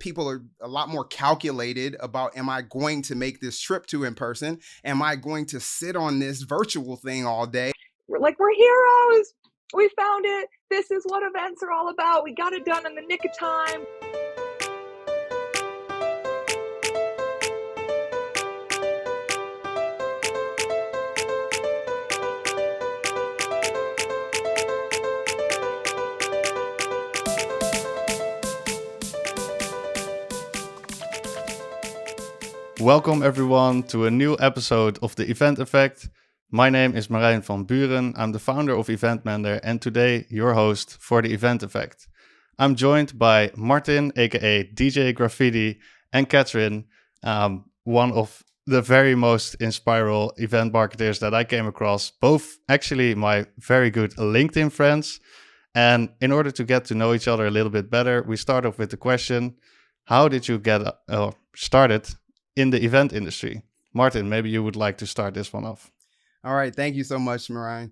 people are a lot more calculated about, am I going to make this trip to in person? Am I going to sit on this virtual thing all day? We're heroes. We found it. This is what events are all about. We got it done in the nick of time. Welcome everyone to a new episode of The Event Effect. My name is Marijn van Buren. I'm the founder of Eventmender and today your host for The Event Effect. I'm joined by Martin, aka DJ Graffiti, and Kathryn, one of the very most inspiring event marketers that I came across, both actually my very good LinkedIn friends. And in order to get to know each other a little bit better, we start off with the question, how did you get started in the event industry? Martin, maybe you would like to start this one off. All right. Thank you so much, Marijn.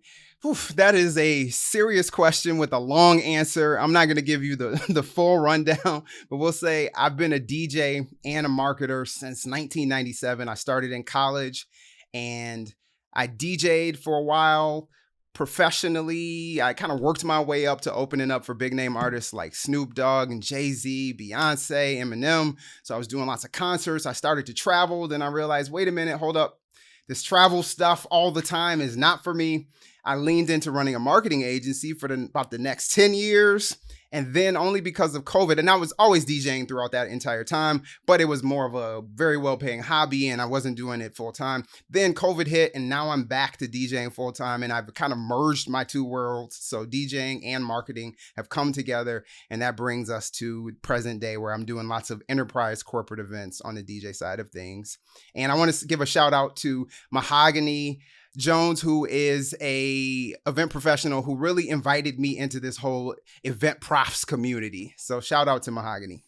That is a serious question with a long answer. I'm not going to give you the full rundown, but we'll say I've been a DJ and a marketer since 1997. I started in college and I DJ'd for a while professionally. I kind of worked my way up to opening up for big name artists like Snoop Dogg and Jay-Z, Beyonce, Eminem. So I was doing lots of concerts. I started to travel. Then I realized, wait a minute, hold up. This travel stuff all the time is not for me. I leaned into running a marketing agency for about the next 10 years. And then only because of COVID, and I was always DJing throughout that entire time, but it was more of a very well-paying hobby and I wasn't doing it full time. Then COVID hit and now I'm back to DJing full time and I've kind of merged my two worlds. So DJing and marketing have come together and that brings us to present day where I'm doing lots of enterprise corporate events on the DJ side of things. And I want to give a shout out to Mahogany Jones, who is a event professional who really invited me into this whole event profs community. So shout out to Mahogany.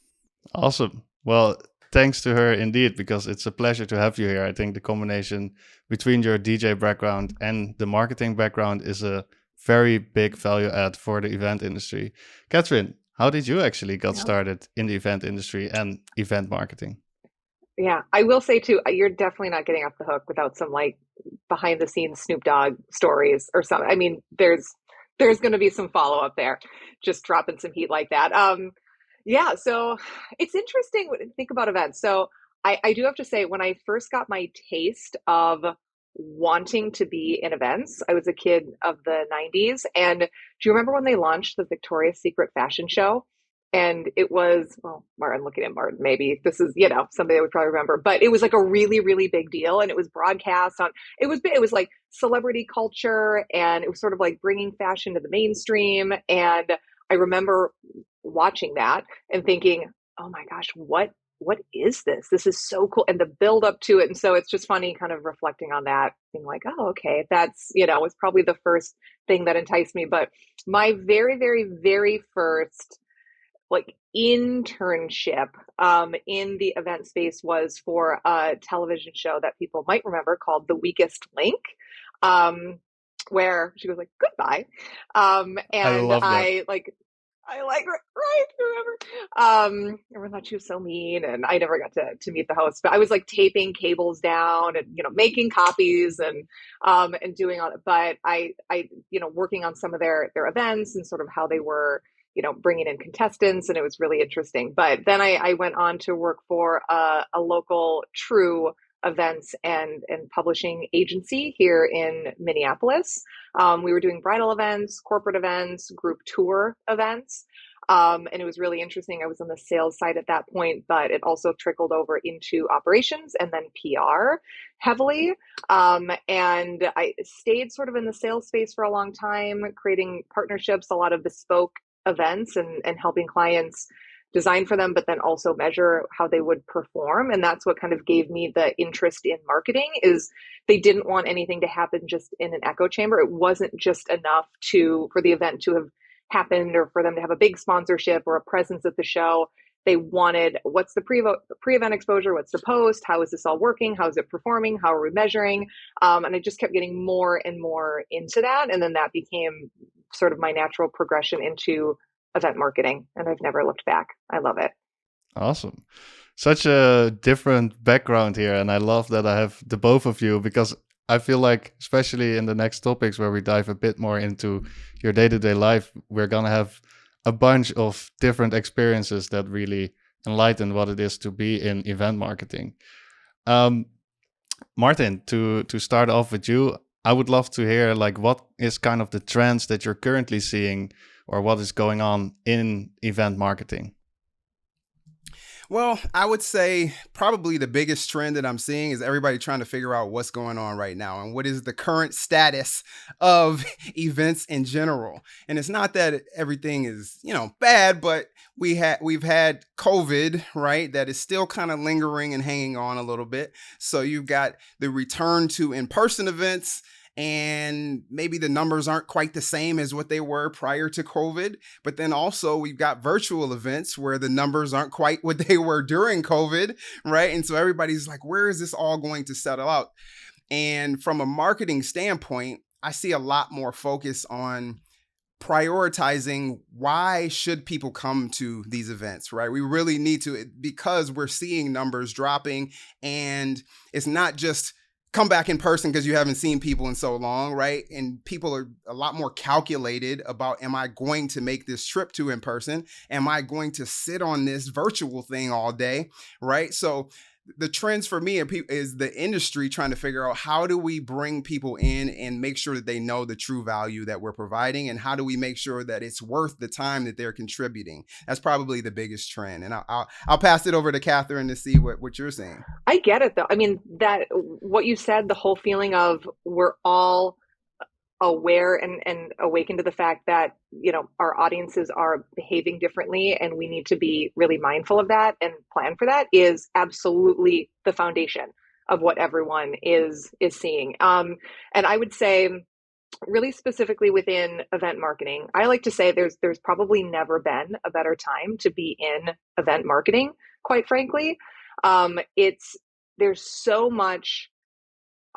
Awesome. Well, thanks to her indeed, because it's a pleasure to have you here. I think the combination between your DJ background and the marketing background is a very big value add for the event industry. Kathryn, how did you actually get started in the event industry and event marketing? Yeah, I will say too, you're definitely not getting off the hook without some behind the scenes Snoop Dogg stories or something. I mean, there's going to be some follow up there, just dropping some heat like that. Yeah, so it's interesting to think about events. So I do have to say, when I first got my taste of wanting to be in events, I was a kid of the 90s. And do you remember when they launched the Victoria's Secret fashion show? And it was, well, Martin, looking at Martin, maybe this is, something I would probably remember, but it was like a really, really big deal. And it was broadcast on, it was like celebrity culture and it was sort of like bringing fashion to the mainstream. And I remember watching that and thinking, oh my gosh, what is this? This is so cool. And the build up to it. And so it's just funny kind of reflecting on that, being like, oh, okay, that's, was probably the first thing that enticed me. But my very, very, very first internship in the event space was for a television show that people might remember called The Weakest Link, where she was like, goodbye. And I love that. Everyone thought she was so mean and I never got to meet the host, but I was taping cables down and, making copies and doing all that. But I working on some of their events and sort of how they were, bringing in contestants, and it was really interesting. But then I went on to work for a local true events and publishing agency here in Minneapolis. We were doing bridal events, corporate events, group tour events. And it was really interesting. I was on the sales side at that point, but it also trickled over into operations and then PR heavily. And I stayed sort of in the sales space for a long time, creating partnerships, a lot of bespoke events and helping clients design for them, but then also measure how they would perform. And that's what kind of gave me the interest in marketing, is they didn't want anything to happen just in an echo chamber. It wasn't just enough for the event to have happened or for them to have a big sponsorship or a presence at the show. They wanted, what's the pre-event exposure? What's the post? How is this all working? How is it performing? How are we measuring? And I just kept getting more and more into that. And then that became sort of my natural progression into event marketing. And I've never looked back. I love it. Awesome. Such a different background here. And I love that I have the both of you, because I feel like, especially in the next topics where we dive a bit more into your day-to-day life, we're going to have a bunch of different experiences that really enlighten what it is to be in event marketing. Martin, to start off with you, I would love to hear like what is kind of the trends that you're currently seeing, or what is going on in event marketing. Well, I would say probably the biggest trend that I'm seeing is everybody trying to figure out what's going on right now and what is the current status of events in general. And it's not that everything is, bad, but we've had COVID, right? That is still kind of lingering and hanging on a little bit. So you've got the return to in-person events, and maybe the numbers aren't quite the same as what they were prior to COVID. But then also we've got virtual events where the numbers aren't quite what they were during COVID, right? And so everybody's like, where is this all going to settle out? And from a marketing standpoint, I see a lot more focus on prioritizing why should people come to these events, right? We really need to, because we're seeing numbers dropping, and it's not just come back in person because you haven't seen people in so long, right? And people are a lot more calculated about, am I going to make this trip to in person? Am I going to sit on this virtual thing all day, right? So the trends for me is the industry trying to figure out, how do we bring people in and make sure that they know the true value that we're providing, and how do we make sure that it's worth the time that they're contributing? That's probably the biggest trend. And I'll pass it over to Kathryn to see what you're saying. I get it though. I mean, that what you said, the whole feeling of we're all aware and awakened to the fact that, our audiences are behaving differently, and we need to be really mindful of that and plan for that, is absolutely the foundation of what everyone is seeing. And I would say, really specifically within event marketing, I like to say there's probably never been a better time to be in event marketing, quite frankly. There's so much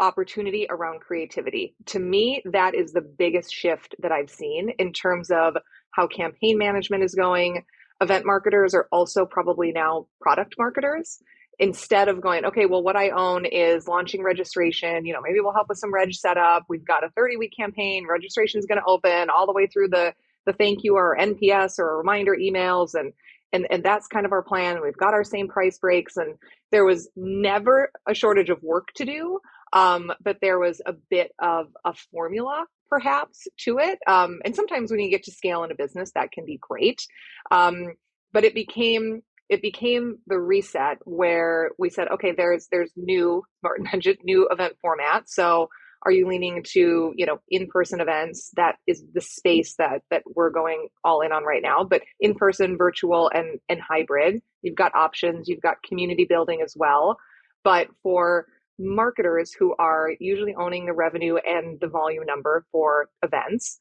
opportunity around creativity. To me, that is the biggest shift that I've seen in terms of how campaign management is going. Event marketers are also probably now product marketers. Instead of going, okay, well, what I own is launching registration, maybe we'll help with some reg setup. We've got a 30-week campaign. Registration is going to open all the way through the thank you or NPS or reminder emails. And that's kind of our plan. We've got our same price breaks, and there was never a shortage of work to do. But there was a bit of a formula perhaps to it. And sometimes when you get to scale in a business, that can be great. But it became the reset where we said, okay, there's new, Martin mentioned, new event formats. So are you leaning to, in-person events? That is the space that we're going all in on right now. But in-person, virtual, and hybrid, you've got options. You've got community building as well. But for marketers who are usually owning the revenue and the volume number for events,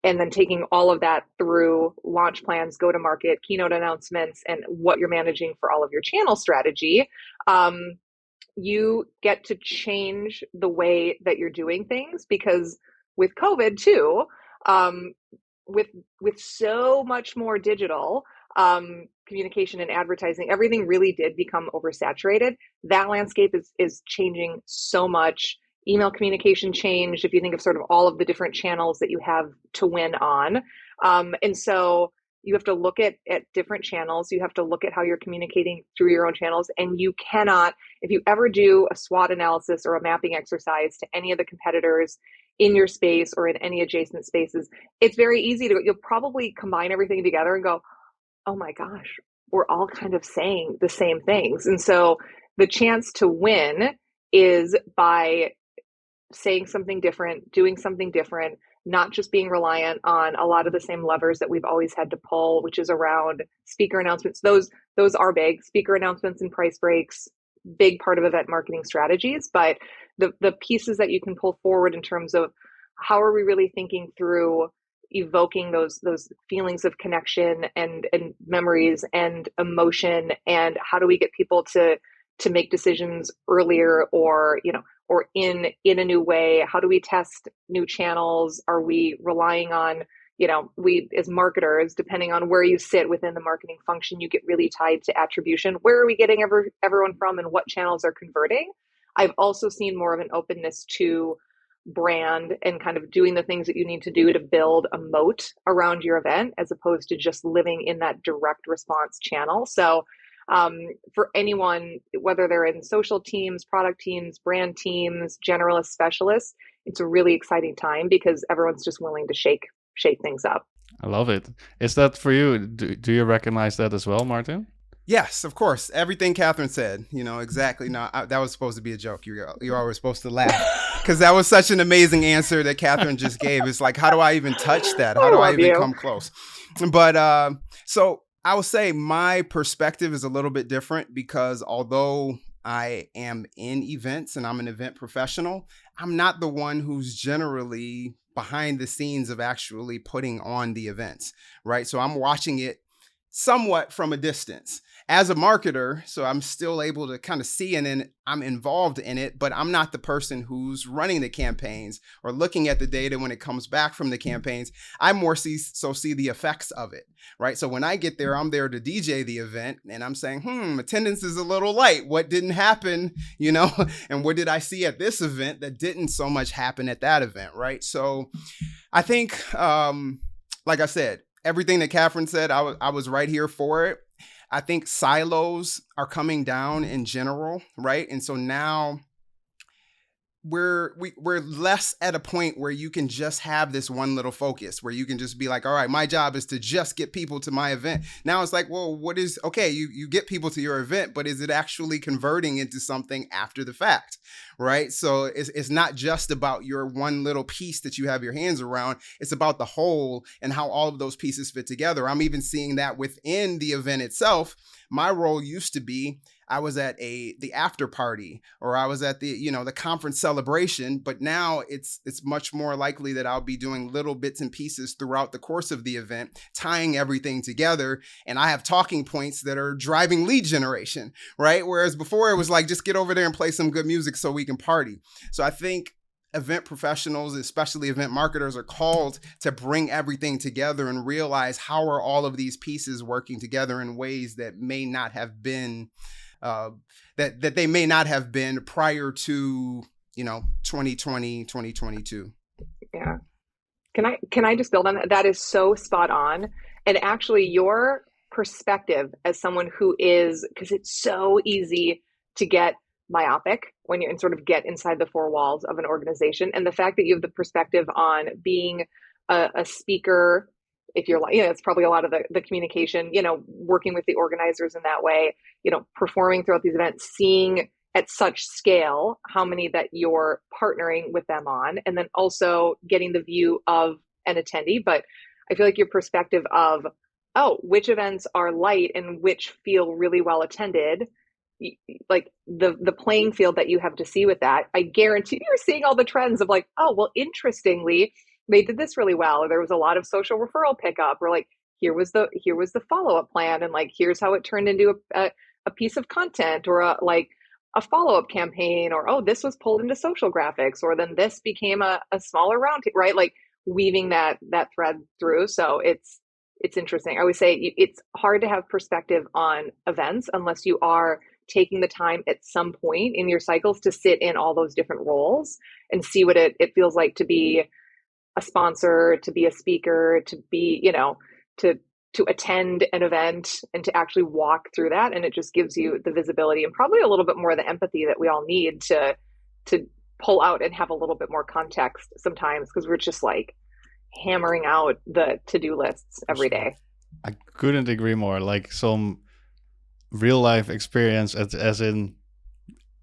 and then taking all of that through launch plans, go to market, keynote announcements, and what you're managing for all of your channel strategy, you get to change the way that you're doing things. Because with COVID too, with so much more digital communication and advertising, everything really did become oversaturated. That landscape is changing so much. Email communication changed, if you think of sort of all of the different channels that you have to win on. And so you have to look at different channels. You have to look at how you're communicating through your own channels. And you cannot, if you ever do a SWOT analysis or a mapping exercise to any of the competitors in your space or in any adjacent spaces, it's very easy you'll probably combine everything together and go, oh my gosh, we're all kind of saying the same things. And so the chance to win is by saying something different, doing something different, not just being reliant on a lot of the same levers that we've always had to pull, which is around speaker announcements. Those are big. Speaker announcements and price breaks, big part of event marketing strategies. But the pieces that you can pull forward in terms of how are we really thinking through evoking those feelings of connection and memories and emotion, and how do we get people to make decisions earlier, or in a new way? How do we test new channels? Are we relying on we as marketers, depending on where you sit within the marketing function, you get really tied to attribution. Where are we getting everyone from and what channels are converting? I've also seen more of an openness to brand and kind of doing the things that you need to do to build a moat around your event, as opposed to just living in that direct response channel. So for anyone, whether they're in social teams, product teams, brand teams, generalist specialists, it's a really exciting time because everyone's just willing to shake things up. I love it. Is that for you? Do you recognize that as well, Martin? Yes, of course. Everything Kathryn said, exactly. No, that was supposed to be a joke. You all were supposed to laugh because that was such an amazing answer that Kathryn just gave. It's like, how do I even touch that? How do I even come close? But so I would say my perspective is a little bit different because although I am in events and I'm an event professional, I'm not the one who's generally behind the scenes of actually putting on the events, right? So I'm watching it somewhat from a distance as a marketer. So I'm still able to kind of see and then I'm involved in it, but I'm not the person who's running the campaigns or looking at the data when it comes back from the campaigns. I more see the effects of it, right? So when I get there, I'm there to DJ the event and I'm saying, attendance is a little light. What didn't happen, and what did I see at this event that didn't so much happen at that event, right? So I think, like I said, everything that Kathryn said, I was right here for it. I think silos are coming down in general, right? And so now we're less at a point where you can just have this one little focus where you can just be like, all right, my job is to just get people to my event. Now it's like, well, you get people to your event, but is it actually converting into something after the fact, right? So it's not just about your one little piece that you have your hands around. It's about the whole and how all of those pieces fit together. I'm even seeing that within the event itself. My role used to be, I was at the after party or I was at the conference celebration, but now it's much more likely that I'll be doing little bits and pieces throughout the course of the event, tying everything together. And I have talking points that are driving lead generation, right? Whereas before it was like, just get over there and play some good music so we can party. So I think event professionals, especially event marketers, are called to bring everything together and realize how are all of these pieces working together in ways that may not have been that they may not have been prior to 2020, 2022. Yeah. Can I just build on that? That is so spot on. And actually your perspective as someone who is, because it's so easy to get myopic when you're sort of get inside the four walls of an organization. And the fact that you have the perspective on being a speaker, if you're like, it's probably a lot of the communication, working with the organizers in that way, performing throughout these events, seeing at such scale how many that you're partnering with them on, and then also getting the view of an attendee. But I feel like your perspective of, which events are light and which feel really well attended, like the playing field that you have to see with that, I guarantee you're seeing all the trends of like, interestingly, they did this really well, or there was a lot of social referral pickup, or like here was the follow-up plan, and like here's how it turned into a piece of content, or a follow-up campaign, or this was pulled into social graphics, or then this became a smaller round, right? Like weaving that thread through. So it's interesting. I always say it's hard to have perspective on events unless you are taking the time at some point in your cycles to sit in all those different roles and see what it feels like to be a sponsor, to be a speaker, to be, to attend an event and to actually walk through that. And it just gives you the visibility and probably a little bit more of the empathy that we all need to pull out and have a little bit more context sometimes, because we're just like hammering out the to-do lists every day. I couldn't agree more. Like some real life experience as in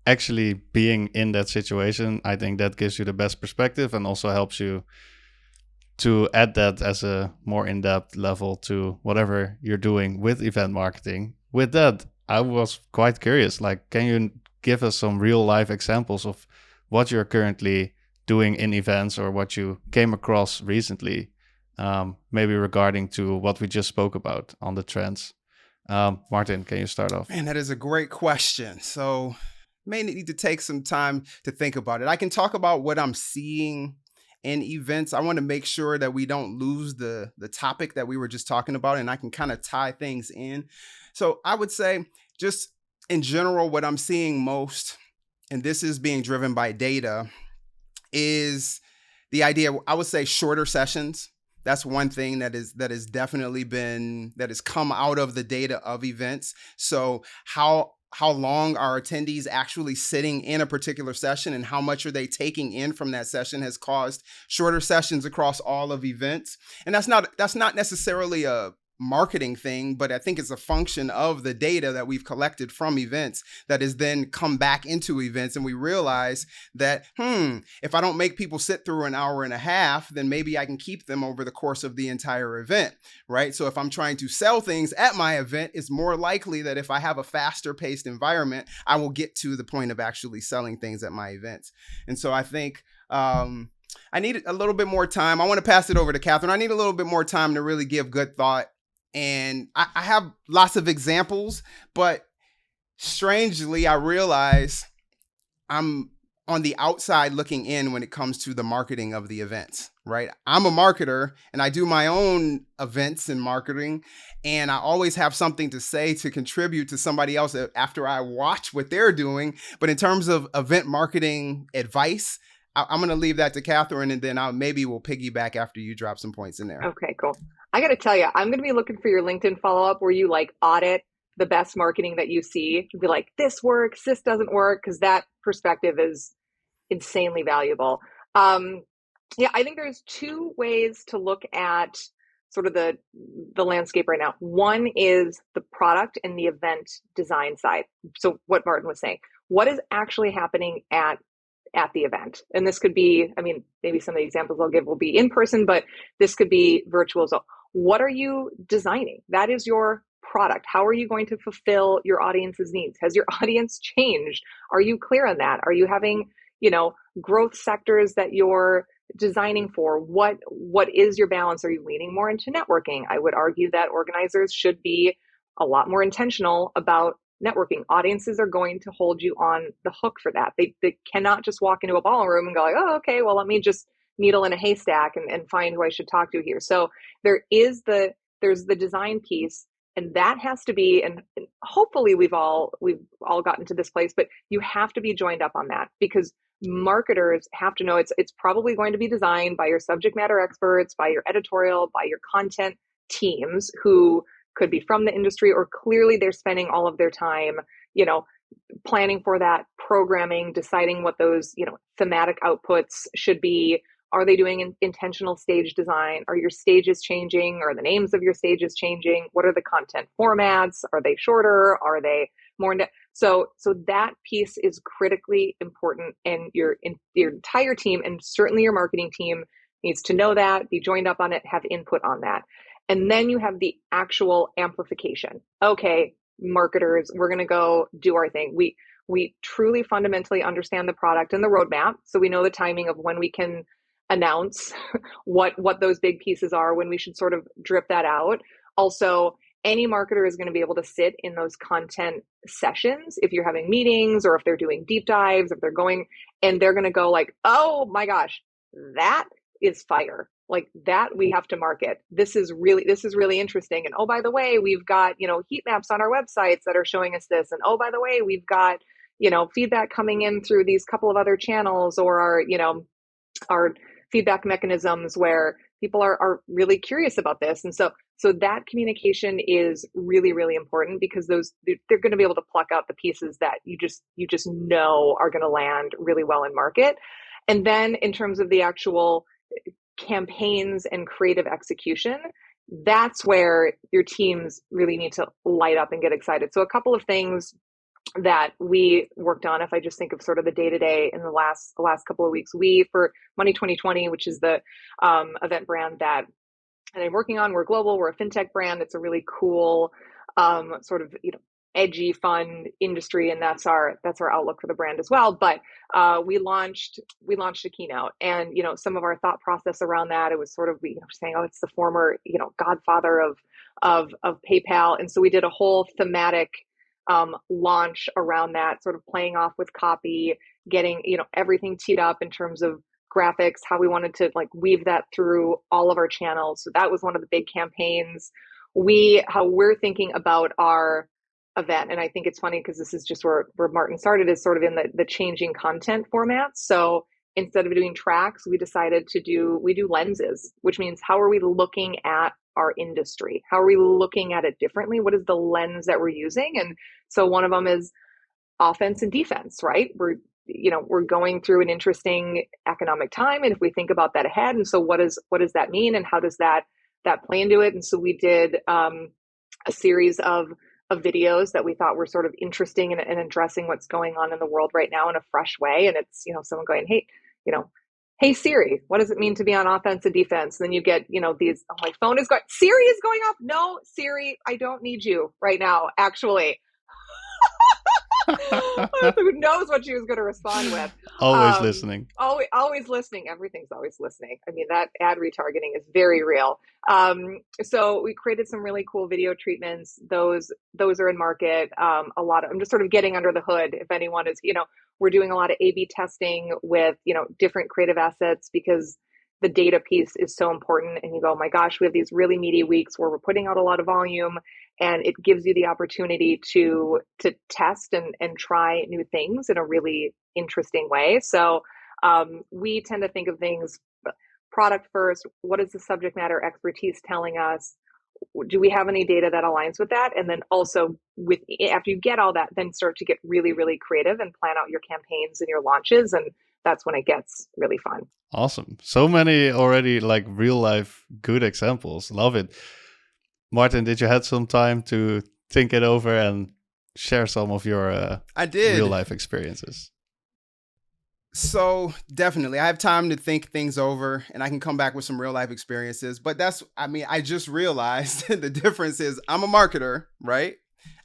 actually being in that situation. I think that gives you the best perspective and also helps you to add that as a more in-depth level to whatever you're doing with event marketing. With that, I was quite curious, like, can you give us some real life examples of what you're currently doing in events or what you came across recently, maybe regarding to what we just spoke about on the trends? Martin, can you start off? Man, that is a great question. So may need to take some time to think about it. I can talk about what I'm seeing in events, I want to make sure that we don't lose the topic that we were just talking about, and I can kind of tie things in. So I would say, just in general, what I'm seeing most, and this is being driven by data, is the idea, I would say, shorter sessions. That's one thing that has definitely been, that has come out of the data of events. So how long are attendees actually sitting in a particular session, and how much are they taking in from that session, has caused shorter sessions across all of events. And that's not necessarily a marketing thing, but I think it's a function of the data that we've collected from events that has then come back into events. And we realize that, if I don't make people sit through an hour and a half, then maybe I can keep them over the course of the entire event, right? So if I'm trying to sell things at my event, it's more likely that if I have a faster paced environment, I will get to the point of actually selling things at my events. And so I think, I need a little bit more time. I want to pass it over to Kathryn. I need a little bit more time to really give good thought. And I have lots of examples, but strangely, I realize I'm on the outside looking in when it comes to the marketing of the events, right? I'm a marketer and I do my own events and marketing, and I always have something to say to contribute to somebody else after I watch what they're doing. But in terms of event marketing advice, I'm going to leave that to Kathryn, and then we'll piggyback after you drop some points in there. Okay, cool. I got to tell you, I'm going to be looking for your LinkedIn follow-up where you like audit the best marketing that you see and be like, this works, this doesn't work, because that perspective is insanely valuable. Yeah, I think there's two ways to look at sort of the landscape right now. One is the product and the event design side. So what Martin was saying, what is actually happening at the event? And this could be, I mean, maybe some of the examples I'll give will be in person, but this could be virtual. So what are you designing? That is your product. How are you going to fulfill your audience's needs? Has your audience changed? Are you clear on that? Are you having, growth sectors that you're designing for? What is your balance? Are you leaning more into networking? I would argue that organizers should be a lot more intentional about networking. Audiences are going to hold you on the hook for that. They cannot just walk into a ballroom and go like, oh, okay, well, let me just needle in a haystack and find who I should talk to here. So there's the design piece, and that has to be, and hopefully we've all gotten to this place, but you have to be joined up on that, because marketers have to know it's probably going to be designed by your subject matter experts, by your editorial, by your content teams who could be from the industry, or clearly they're spending all of their time, planning for that programming, deciding what those, thematic outputs should be. Are they doing intentional stage design? Are your stages changing? Are the names of your stages changing? What are the content formats? Are they shorter? Are they more in depth? So that piece is critically important, and your entire team, and certainly your marketing team, needs to know that, be joined up on it, have input on that. And then you have the actual amplification. Okay, marketers, we're going to go do our thing. We truly fundamentally understand the product and the roadmap, so we know the timing of when we can announce what those big pieces are, when we should sort of drip that out. Also, any marketer is going to be able to sit in those content sessions if you're having meetings, or if they're doing deep dives, if they're going, and they're going to go like, oh my gosh, that is fire. Like that we have to market. This is really interesting. And oh, by the way, we've got, heat maps on our websites that are showing us this. And oh, by the way, we've got, feedback coming in through these couple of other channels, or our feedback mechanisms where people are really curious about this. And so that communication is really, really important, because they're going to be able to pluck out the pieces that you just know are going to land really well in market. And then in terms of the actual campaigns and creative execution, that's where your teams really need to light up and get excited. So a couple of things that we worked on, if I just think of sort of the day-to-day in the last couple of weeks, for Money2020, which is the event brand that I'm working on, we're global, we're a fintech brand. It's a really cool sort of edgy, fun industry, and that's our outlook for the brand as well. But we launched a keynote, and some of our thought process around that, it was sort of saying, oh, it's the former godfather of PayPal, and so we did a whole thematic launch around that, sort of playing off with copy, getting everything teed up in terms of graphics, how we wanted to like weave that through all of our channels. So that was one of the big campaigns. How we're thinking about our event, and I think it's funny because this is just where Martin started, is sort of in the changing content formats. So instead of doing tracks, we decided to do lenses, which means how are we looking at our industry? How are we looking at it differently? What is the lens that we're using? And so one of them is offense and defense, right? We're going through an interesting economic time, and if we think about that ahead, and so what does that mean, and how does that play into it? And so we did a series of videos that we thought were sort of interesting and addressing what's going on in the world right now in a fresh way. And it's, someone going, hey Siri, what does it mean to be on offense and defense? And then you get, these, oh, my phone is going, Siri is going off. No, Siri, I don't need you right now, actually. Who knows what she was going to respond with? Always listening. Always listening. Everything's always listening. I mean, that ad retargeting is very real. So we created some really cool video treatments. Those are in market. I'm just sort of getting under the hood. If anyone is, we're doing a lot of A/B testing with, different creative assets, because the data piece is so important. And you go, oh my gosh, we have these really meaty weeks where we're putting out a lot of volume, and it gives you the opportunity to test and try new things in a really interesting way. So we tend to think of things product first. What is the subject matter expertise telling us? Do we have any data that aligns with that? And then also after you get all that, then start to get really, really creative and plan out your campaigns and your launches. And that's when it gets really fun. Awesome. So many already like real life good examples. Love it. Martin, did you have some time to think it over and share some of your real life experiences? So definitely, I have time to think things over, and I can come back with some real life experiences. But I just realized the difference is I'm a marketer, right?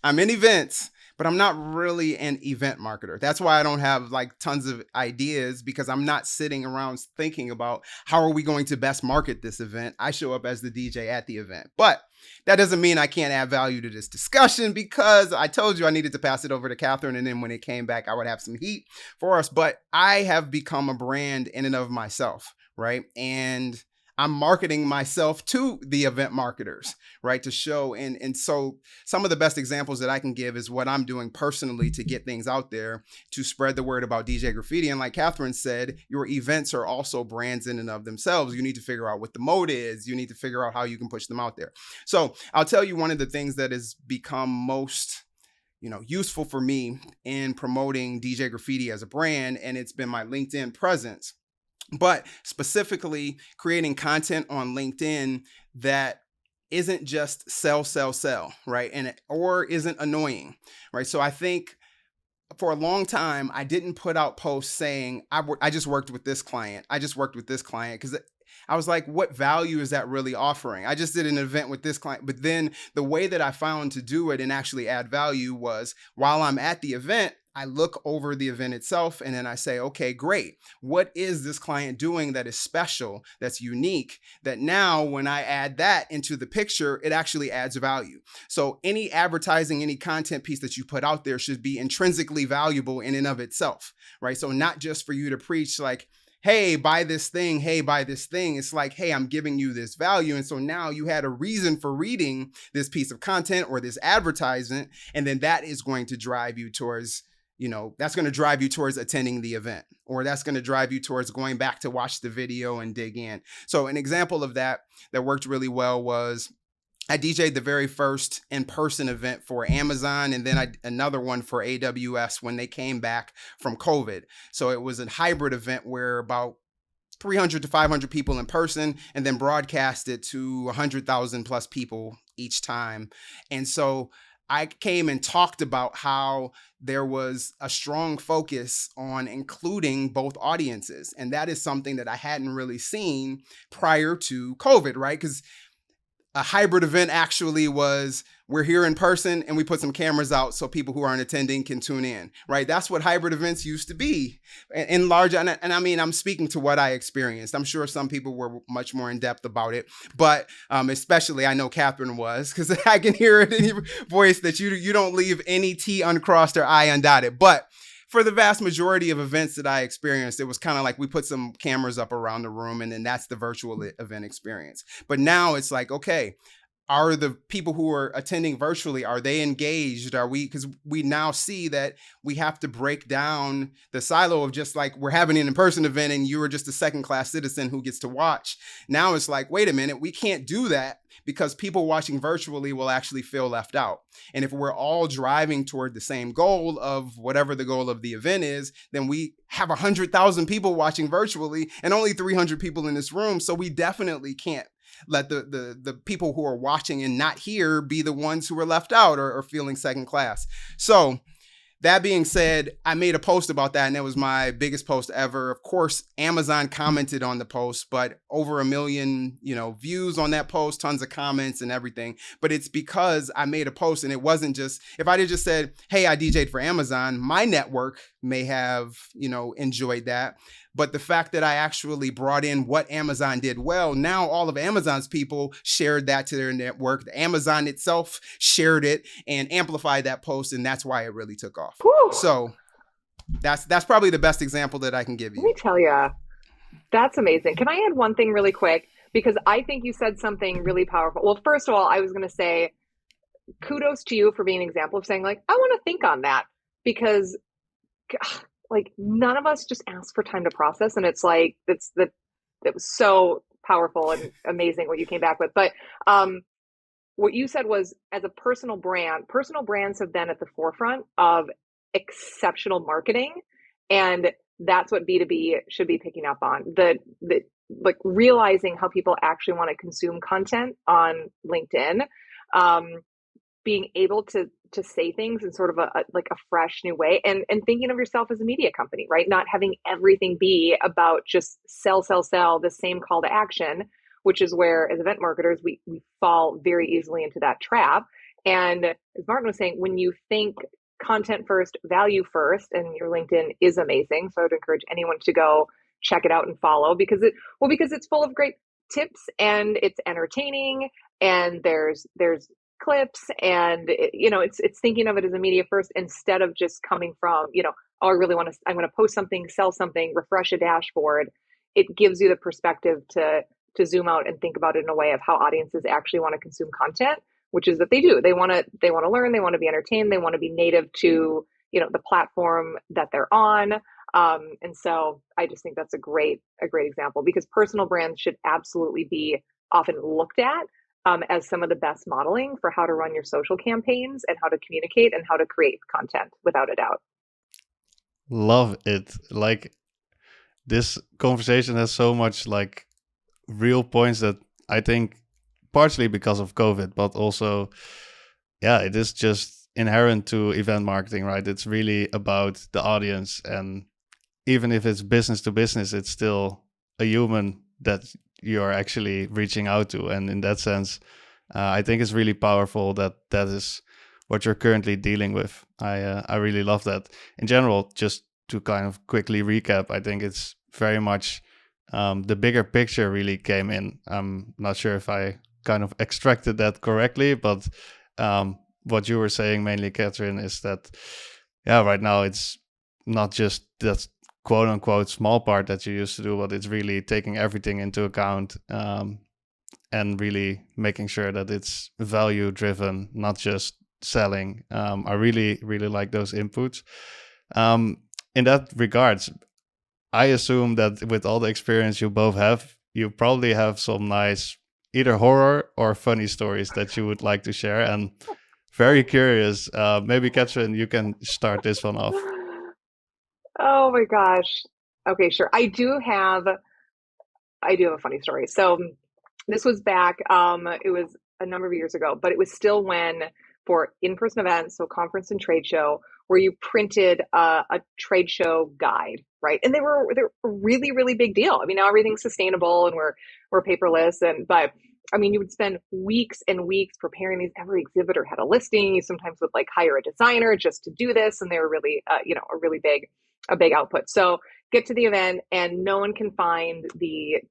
I'm in events, but I'm not really an event marketer. That's why I don't have like tons of ideas, because I'm not sitting around thinking about how are we going to best market this event. I show up as the DJ at the event, but that doesn't mean I can't add value to this discussion, because I told you I needed to pass it over to Kathryn, and then when it came back, I would have some heat for us. But I have become a brand in and of myself, right? And I'm marketing myself to the event marketers, right? To show. And so some of the best examples that I can give is what I'm doing personally to get things out there, to spread the word about DJ Graffiti. And like Kathryn said, your events are also brands in and of themselves. You need to figure out what the mode is. You need to figure out how you can push them out there. So I'll tell you one of the things that has become most useful for me in promoting DJ Graffiti as a brand, and it's been my LinkedIn presence. But specifically creating content on LinkedIn that isn't just sell, right? Or isn't annoying, right? So I think for a long time, I didn't put out posts saying, I just worked with this client. I just worked with this client, because I was like, what value is that really offering? I just did an event with this client. But then the way that I found to do it and actually add value was, while I'm at the event, I look over the event itself, and then I say, okay, great. What is this client doing that is special, that's unique, that now when I add that into the picture, it actually adds value? So any advertising, any content piece that you put out there should be intrinsically valuable in and of itself, right? So not just for you to preach like, hey, buy this thing. Hey, buy this thing. It's like, hey, I'm giving you this value. And so now you had a reason for reading this piece of content or this advertisement. And then that is going to drive you towards, that's going to drive you towards attending the event, or that's going to drive you towards going back to watch the video and dig in. So an example of that worked really well was I DJ'd the very first in-person event for Amazon, and then another one for AWS when they came back from COVID. So it was a hybrid event where about 300 to 500 people in person, and then broadcasted to 100,000 plus people each time. And so I came and talked about how there was a strong focus on including both audiences. And that is something that I hadn't really seen prior to COVID, right? Because a hybrid event actually was, we're here in person and we put some cameras out so people who aren't attending can tune in, right? That's what hybrid events used to be in large. And I mean, I'm speaking to what I experienced. I'm sure some people were much more in depth about it, but especially I know Kathryn was, because I can hear it in your voice that you don't leave any T uncrossed or I undotted. But for the vast majority of events that I experienced, it was kind of like we put some cameras up around the room and then that's the virtual event experience. But now it's like, okay, are the people who are attending virtually, are they engaged? Are we, because we now see that we have to break down the silo of just like we're having an in-person event and you are just a second-class citizen who gets to watch. Now it's like, wait a minute, we can't do that because people watching virtually will actually feel left out. And if we're all driving toward the same goal of whatever the goal of the event is, then we have 100,000 people watching virtually and only 300 people in this room. So we definitely can't let the people who are watching and not here be the ones who are left out or feeling second class. So that being said, I made a post about that and it was my biggest post ever. Of course, Amazon commented on the post, but over 1 million, views on that post, tons of comments and everything. But it's because I made a post and it wasn't just, if I had just said, hey, I DJ'd for Amazon, my network may have, enjoyed that. But the fact that I actually brought in what Amazon did well, now all of Amazon's people shared that to their network. The Amazon itself shared it and amplified that post, and that's why it really took off. Whew. So that's probably the best example that I can give you. Let me tell you, that's amazing. Can I add one thing really quick? Because I think you said something really powerful. Well, first of all, I was going to say kudos to you for being an example of saying like, I want to think on that, because like none of us just ask for time to process. And it's like, it was so powerful and amazing what you came back with. But what you said was, as a personal brands have been at the forefront of exceptional marketing. And that's what B2B should be picking up on. The like realizing how people actually want to consume content on LinkedIn, being able to say things in sort of a fresh new way, and thinking of yourself as a media company, right? Not having everything be about just sell, the same call to action, which is where as event marketers, we fall very easily into that trap. And as Martin was saying, when you think content first, value first, and your LinkedIn is amazing. So I would encourage anyone to go check it out and follow because it's full of great tips and it's entertaining and there's clips and it's thinking of it as a media first instead of just coming from, oh, I'm going to post something, sell something, refresh a dashboard. It gives you the perspective to zoom out and think about it in a way of how audiences actually want to consume content, which is that they do. They want to learn, they want to be entertained, they want to be native to, the platform that they're on. And so I just think that's a great example, because personal brands should absolutely be often looked at as some of the best modeling for how to run your social campaigns and how to communicate and how to create content, without a doubt. Love it. Like, this conversation has so much like real points that I think partially because of COVID, but also, it is just inherent to event marketing, right? It's really about the audience. And even if it's business to business, it's still a human that you're actually reaching out to. And in that sense, I think it's really powerful that is what you're currently dealing with. I really love that. In general, just to kind of quickly recap, I think it's very much the bigger picture really came in. I'm not sure if I kind of extracted that correctly, but what you were saying mainly, Kathryn, is that, right now it's not just that quote unquote small part that you used to do, but it's really taking everything into account and really making sure that it's value driven, not just selling. I really, really like those inputs. In that regards, I assume that with all the experience you both have, you probably have some nice either horror or funny stories that you would like to share. And very curious, maybe Kathryn, you can start this one off. Oh my gosh. Okay, sure. I do have a funny story. So this was back, it was a number of years ago, but it was still when for in-person events, so conference and trade show, where you printed a trade show guide, right? And they're a really, really big deal. I mean, now everything's sustainable and we're paperless, but I mean, you would spend weeks and weeks preparing these. Every exhibitor had a listing. You sometimes would like hire a designer just to do this, and they were really, a big output. So get to the event and no one can find the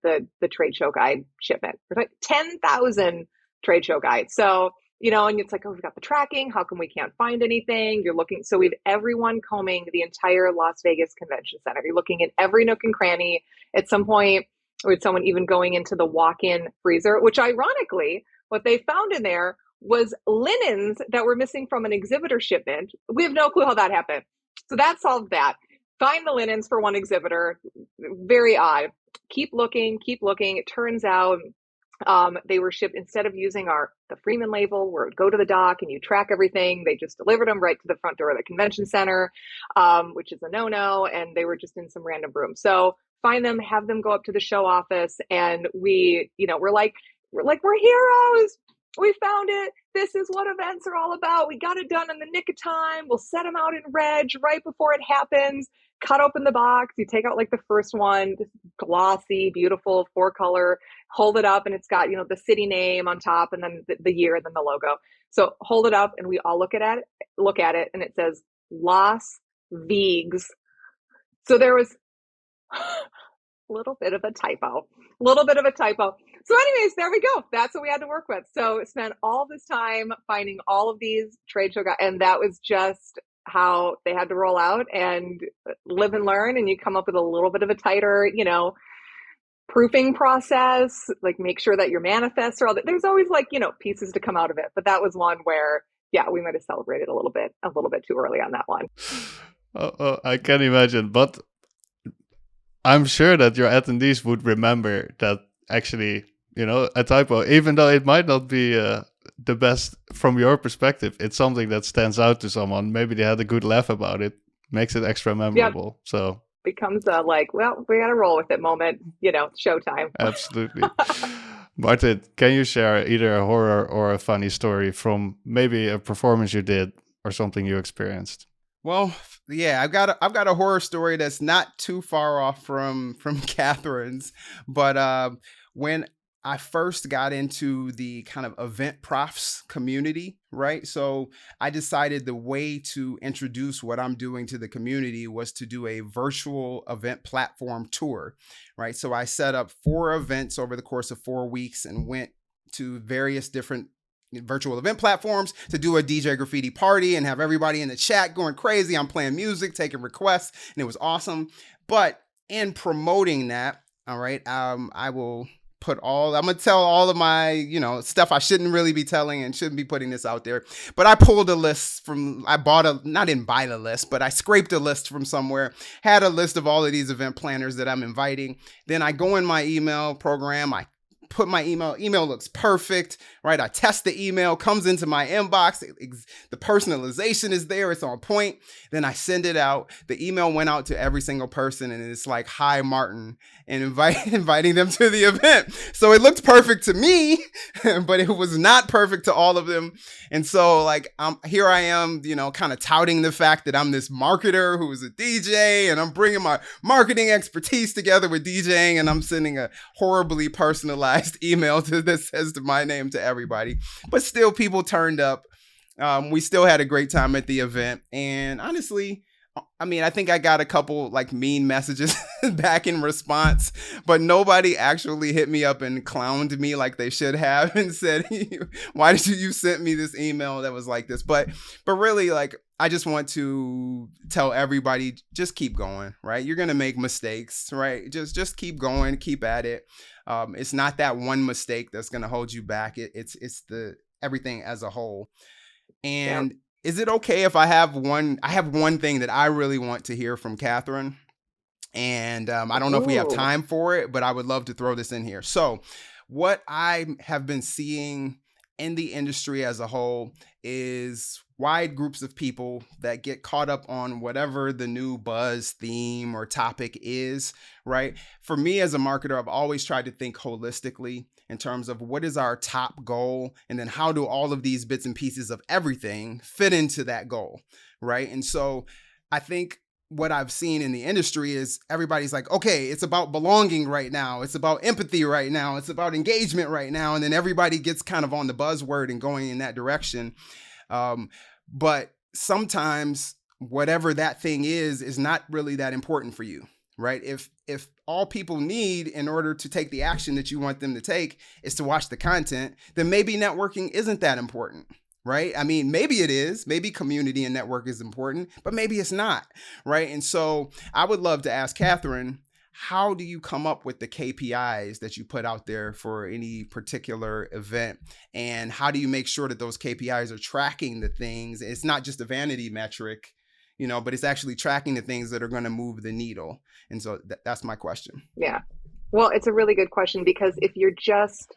trade show guide shipment. There's like 10,000 trade show guides. So and it's like, oh, we've got the tracking. How come we can't find anything? You're looking. So we have everyone combing the entire Las Vegas Convention Center. You're looking in every nook and cranny. At some point, with someone even going into the walk-in freezer, which ironically, what they found in there was linens that were missing from an exhibitor shipment. We have no clue how that happened. So that solved that. Find the linens for one exhibitor. Very odd. Keep looking. It turns out they were shipped, instead of using the Freeman label where it would go to the dock and you track everything, they just delivered them right to the front door of the convention center, which is a no-no, and they were just in some random room. So find them, have them go up to the show office, and we're like, we're heroes. We found it. This is what events are all about. We got it done in the nick of time. We'll set them out in reg right before it happens. Cut open the box. You take out like the first one, just glossy, beautiful, 4-color, hold it up, and it's got, the city name on top, and then the year, and then the logo. So hold it up, and we all look at it, and it says Las Vegas. So there was a little bit of a typo. So anyways, there we go. That's what we had to work with. So spent all this time finding all of these trade show guys, and that was just how they had to roll out, and live and learn. And you come up with a little bit of a tighter, proofing process, like make sure that your manifests are all that. There's always pieces to come out of it. But that was one where, yeah, we might have celebrated a little bit too early on that one. Oh, I can imagine. But I'm sure that your attendees would remember that actually, a typo, even though it might not be the best from your perspective, it's something that stands out to someone. Maybe they had a good laugh about it, makes it extra memorable. Yep. So becomes a well, we got to roll with it moment, showtime. Absolutely. Martin, can you share either a horror or a funny story from maybe a performance you did or something you experienced? Well, yeah, I've got a horror story that's not too far off from Kathryn's, but when I first got into the kind of event profs community, right? So I decided the way to introduce what I'm doing to the community was to do a virtual event platform tour, right? So I set up 4 events over the course of 4 weeks and went to various different virtual event platforms to do a DJ Graffiti party and have everybody in the chat going crazy. I'm playing music, taking requests, and it was awesome. But in promoting that, all right, I will I'm going to tell all of my, stuff I shouldn't really be telling and shouldn't be putting this out there. But I pulled a list didn't buy the list, but I scraped a list from somewhere, had a list of all of these event planners that I'm inviting. Then I go in my email program, I put my email looks perfect, right? I test the email, comes into my inbox, the personalization is there, it's on point. Then I send it out. The email went out to every single person, and it's like, hi, Martin, and inviting them to the event. So it looked perfect to me, but it was not perfect to all of them. And so here I am, kind of touting the fact that I'm this marketer who is a DJ, and I'm bringing my marketing expertise together with DJing, and I'm sending a horribly personalized email that says my name to everybody. But still, people turned up. We still had a great time at the event. And honestly, I think I got a couple mean messages back in response, but nobody actually hit me up and clowned me like they should have and said, why did you send me this email that was like this? But really, I just want to tell everybody, just keep going, right? You're going to make mistakes, right? Just keep going, keep at it. It's not that one mistake that's going to hold you back. It's the everything as a whole. And is it okay if I have one thing that I really want to hear from Kathryn? And I don't know if we have time for it, but I would love to throw this in here. So what I have been seeing in the industry as a whole is wide groups of people that get caught up on whatever the new buzz, theme, or topic is, right? For me as a marketer, I've always tried to think holistically in terms of what is our top goal, and then how do all of these bits and pieces of everything fit into that goal, right? And so I think what I've seen in the industry is everybody's like, okay, it's about belonging right now. It's about empathy right now. It's about engagement right now. And then everybody gets kind of on the buzzword and going in that direction. But sometimes whatever that thing is not really that important for you, right? If all people need in order to take the action that you want them to take is to watch the content, then maybe networking isn't that important, right? I mean, maybe it is, maybe community and network is important, but maybe it's not, right? And so I would love to ask Kathryn, how do you come up with the KPIs that you put out there for any particular event? And how do you make sure that those KPIs are tracking the things? It's not just a vanity metric, but it's actually tracking the things that are going to move the needle. And so that's my question. Yeah. Well, it's a really good question, because if you're just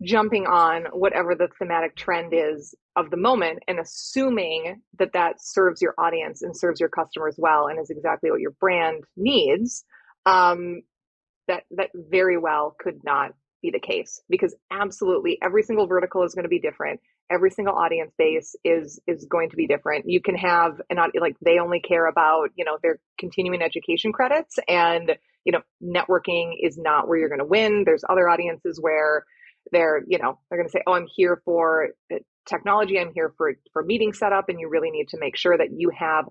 jumping on whatever the thematic trend is of the moment and assuming that that serves your audience and serves your customers well and is exactly what your brand needs, that very well could not be the case, because absolutely every single vertical is going to be different. Every single audience base is going to be different. You can have like they only care about, their continuing education credits, and, networking is not where you're going to win. There's other audiences where they're going to say, oh, I'm here for technology. I'm here for meeting setup. And you really need to make sure that you have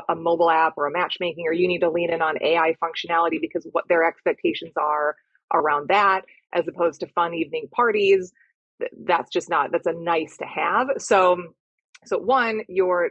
a mobile app or a matchmaking, or you need to lean in on AI functionality because what their expectations are around that, as opposed to fun evening parties. That's a nice to have. So one, you're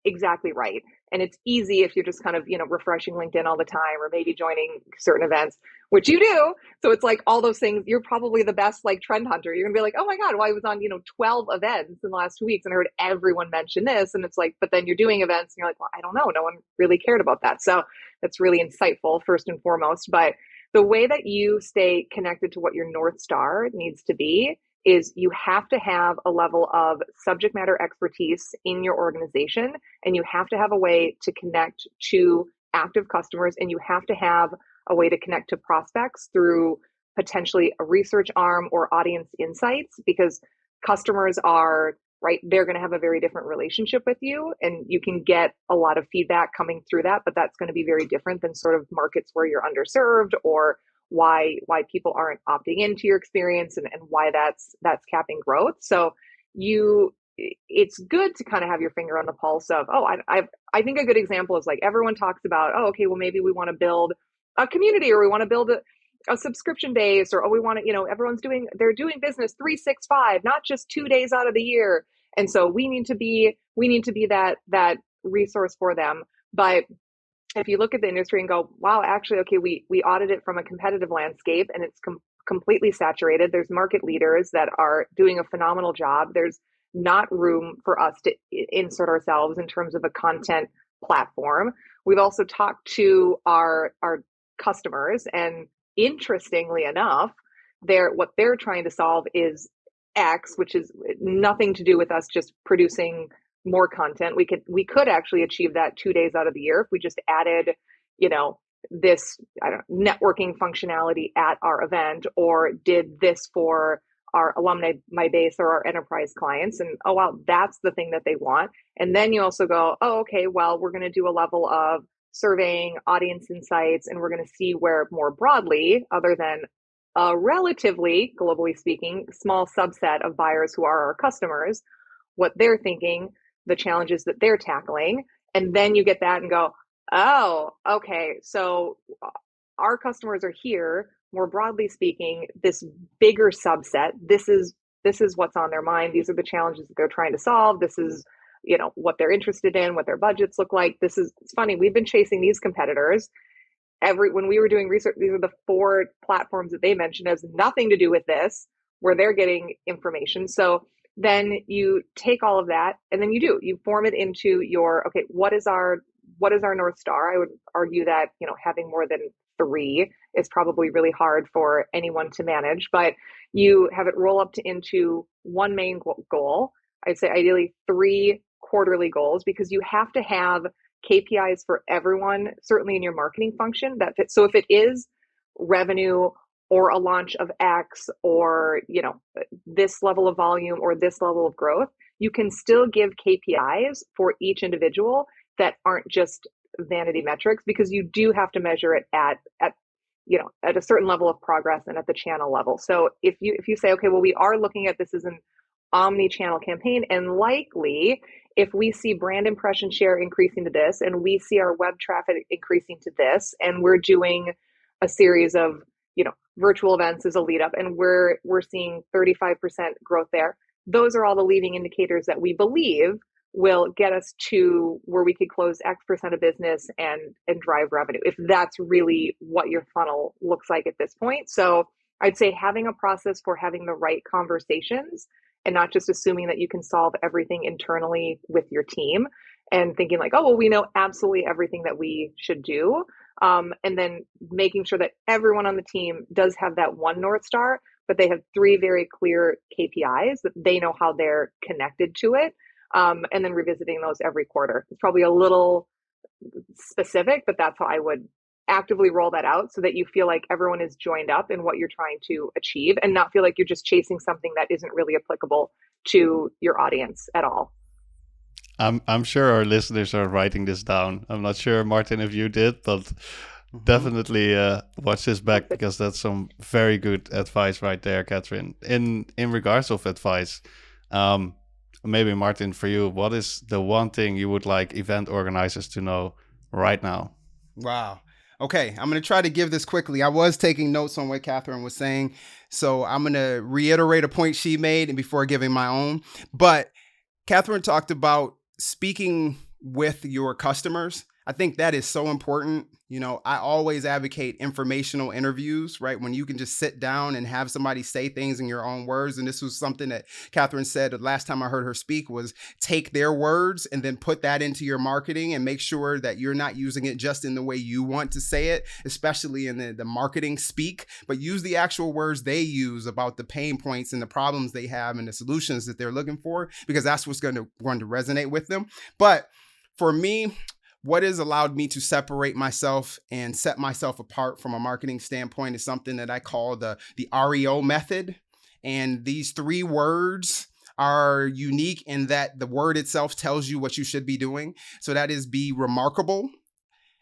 exactly right. And it's easy if you're just kind of, refreshing LinkedIn all the time, or maybe joining certain events, which you do. So it's like all those things, you're probably the best like trend hunter. You're gonna be like, oh my God, well, I was on, 12 events in the last 2 weeks and I heard everyone mention this. And it's like, but then you're doing events and you're like, well, I don't know. No one really cared about that. So that's really insightful, first and foremost. But the way that you stay connected to what your North Star needs to be is you have to have a level of subject matter expertise in your organization, and you have to have a way to connect to active customers, and you have to have a way to connect to prospects through potentially a research arm or audience insights, because customers are, right, they're going to have a very different relationship with you, and you can get a lot of feedback coming through that, but that's going to be very different than sort of markets where you're underserved, or why people aren't opting into your experience, and why that's capping growth. So it's good to kind of have your finger on the pulse of, I think a good example is like everyone talks about, oh, okay, well, maybe we want to build a community, or we want to build a subscription base, or we want to, everyone's they're doing business 365, not just 2 days out of the year. And so we need to be that resource for them. But if you look at the industry and go, wow, actually, okay, we audit it from a competitive landscape, and it's completely saturated. There's market leaders that are doing a phenomenal job. There's not room for us to insert ourselves in terms of a content platform. We've also talked to our customers, and interestingly enough, what they're trying to solve is X, which is nothing to do with us just producing more content. We could actually achieve that 2 days out of the year if we just added, this networking functionality at our event, or did this for our alumni, my base, or our enterprise clients. And oh wow, that's the thing that they want. And then you also go, oh, okay, well, we're going to do a level of surveying, audience insights, and we're going to see where more broadly, other than a relatively, globally speaking, small subset of buyers who are our customers, what they're thinking, the challenges that they're tackling. And then you get that and go, oh, okay, so our customers are here, more broadly speaking, this bigger subset. This is what's on their mind. These are the challenges that they're trying to solve. This is, what they're interested in, what their budgets look like. It's funny, we've been chasing these competitors. When we were doing research, these are the 4 platforms that they mentioned as nothing to do with this, where they're getting information. So then you take all of that, and then you form it into your, okay, what is our North Star? I would argue that, having more than 3 is probably really hard for anyone to manage, but you have it roll up into one main goal. I'd say ideally 3 quarterly goals, because you have to have KPIs for everyone, certainly in your marketing function, that fits. So if it is revenue, or a launch of X, or, this level of volume, or this level of growth, you can still give KPIs for each individual that aren't just vanity metrics, because you do have to measure it at a certain level of progress and at the channel level. So if you say, okay, well, we are looking at this as an omni-channel campaign, and likely if we see brand impression share increasing to this, and we see our web traffic increasing to this, and we're doing a series of, virtual events as a lead up, and we're seeing 35% growth there. Those are all the leading indicators that we believe will get us to where we could close X percent of business and drive revenue, if that's really what your funnel looks like at this point. So I'd say having a process for having the right conversations and not just assuming that you can solve everything internally with your team and thinking like, oh, well, we know absolutely everything that we should do. And then making sure that everyone on the team does have that one North Star, but they have 3 very clear KPIs that they know how they're connected to it. And then revisiting those every quarter. It's probably a little specific, but that's how I would actively roll that out so that you feel like everyone is joined up in what you're trying to achieve and not feel like you're just chasing something that isn't really applicable to your audience at all. I'm sure our listeners are writing this down. I'm not sure, Martin, if you did, but definitely watch this back because that's some very good advice right there, Kathryn. In regards of advice, maybe Martin, for you, what is the one thing you would like event organizers to know right now? Wow. Okay, I'm going to try to give this quickly. I was taking notes on what Kathryn was saying, so I'm going to reiterate a point she made and before giving my own. But Kathryn talked about speaking with your customers. I think that is so important. I always advocate informational interviews, right? When you can just sit down and have somebody say things in your own words. And this was something that Kathryn said the last time I heard her speak was take their words and then put that into your marketing and make sure that you're not using it just in the way you want to say it, especially in the marketing speak, but use the actual words they use about the pain points and the problems they have and the solutions that they're looking for, because that's what's going to resonate with them. But for me, what has allowed me to separate myself and set myself apart from a marketing standpoint is something that I call the REO method. And these 3 words are unique in that the word itself tells you what you should be doing. So that is be remarkable,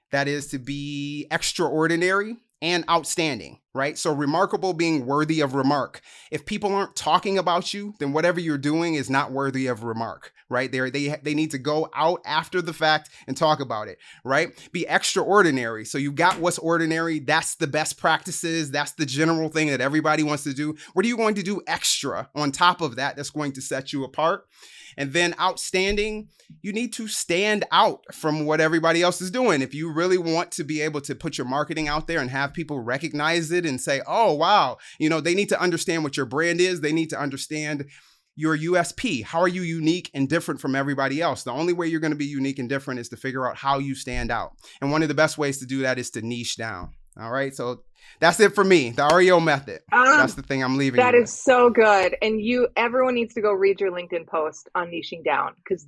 that is to be extraordinary, and outstanding, right? So remarkable being worthy of remark. If people aren't talking about you, then whatever you're doing is not worthy of remark, right? They need to go out after the fact and talk about it, right? Be extraordinary. So you got what's ordinary. That's the best practices. That's the general thing that everybody wants to do. What are you going to do extra on top of that that's going to set you apart? And then outstanding, you need to stand out from what everybody else is doing. If you really want to be able to put your marketing out there and have people recognize it and say, oh, wow, they need to understand what your brand is. They need to understand your USP. How are you unique and different from everybody else? The only way you're going to be unique and different is to figure out how you stand out. And one of the best ways to do that is to niche down. All right. So that's it for me. The REO method. That's the thing I'm leaving. That is so good. And everyone needs to go read your LinkedIn post on niching down, because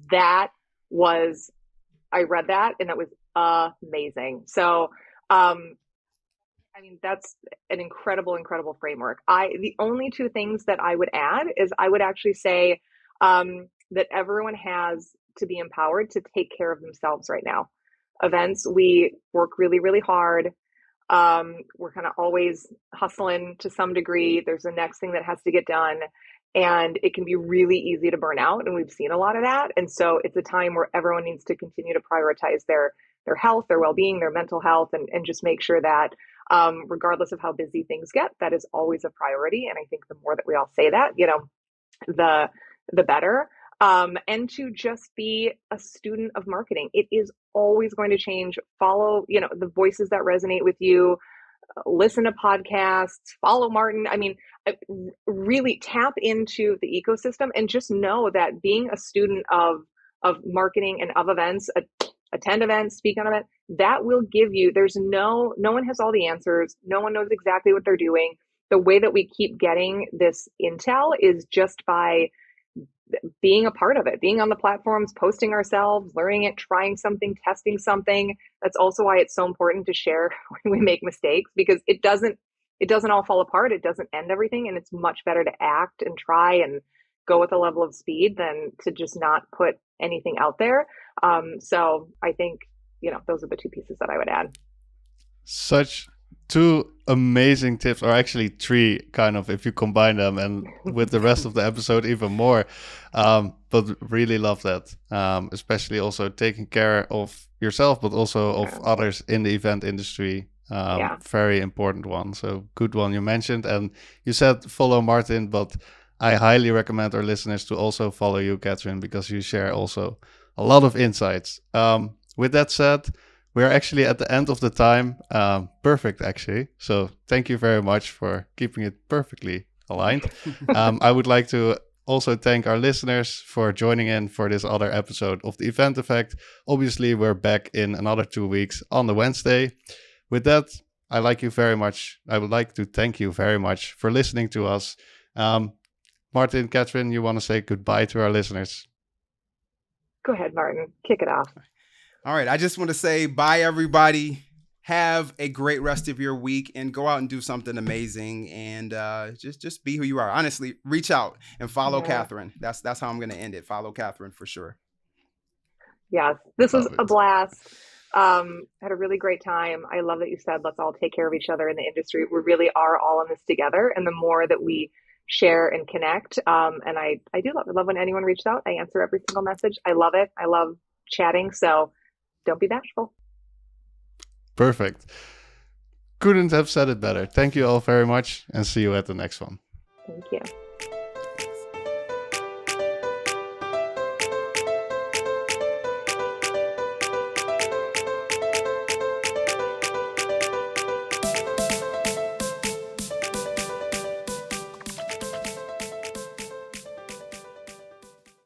I read that and that was amazing. So, that's an incredible framework. The only 2 things that I would add is I would actually say that everyone has to be empowered to take care of themselves right now. Events, we work really, really hard. We're kind of always hustling to some degree. There's the next thing that has to get done, and it can be really easy to burn out. And we've seen a lot of that. And so it's a time where everyone needs to continue to prioritize their health, their well-being, their mental health, and just make sure that regardless of how busy things get, that is always a priority. And I think the more that we all say that, the better. And to just be a student of marketing. It is always going to change. Follow, the voices that resonate with you, listen to podcasts, follow Martin. Really tap into the ecosystem and just know that being a student of marketing and of events, attend events, speak on events, that will give you, no one has all the answers. No one knows exactly what they're doing. The way that we keep getting this intel is just by being a part of it, being on the platforms, posting ourselves, learning it, trying something, testing something. That's also why it's so important to share when we make mistakes, because it doesn't all fall apart. It doesn't end everything. And it's much better to act and try and go with a level of speed than to just not put anything out there. So I think, those are the 2 pieces that I would add. Such two amazing tips, or actually three, kind of, if you combine them, and with the rest of the episode even more. But really love that, especially also taking care of yourself, but also of others in the event industry. Very important one. So good one you mentioned. And you said follow Martin, but I highly recommend our listeners to also follow you, Kathryn, because you share also a lot of insights. With that said, we're actually at the end of the time. Perfect, actually. So thank you very much for keeping it perfectly aligned. I would like to also thank our listeners for joining in for this other episode of the Event Effect. Obviously, we're back in another 2 weeks on the Wednesday. With that, I like you very much. I would like to thank you very much for listening to us. Martin, Kathryn, you want to say goodbye to our listeners? Go ahead, Martin. Kick it off. All right. I just want to say bye, everybody. Have a great rest of your week and go out and do something amazing, and just be who you are. Honestly, reach out and follow Kathryn. That's how I'm going to end it. Follow Kathryn for sure. Yes, this was a blast. Had a really great time. I love that you said, let's all take care of each other in the industry. We really are all in this together. And the more that we share and connect, and I do love when anyone reaches out. I answer every single message. I love it. I love chatting. So don't be bashful. Perfect. Couldn't have said it better. Thank you all very much, and see you at the next one. Thank you.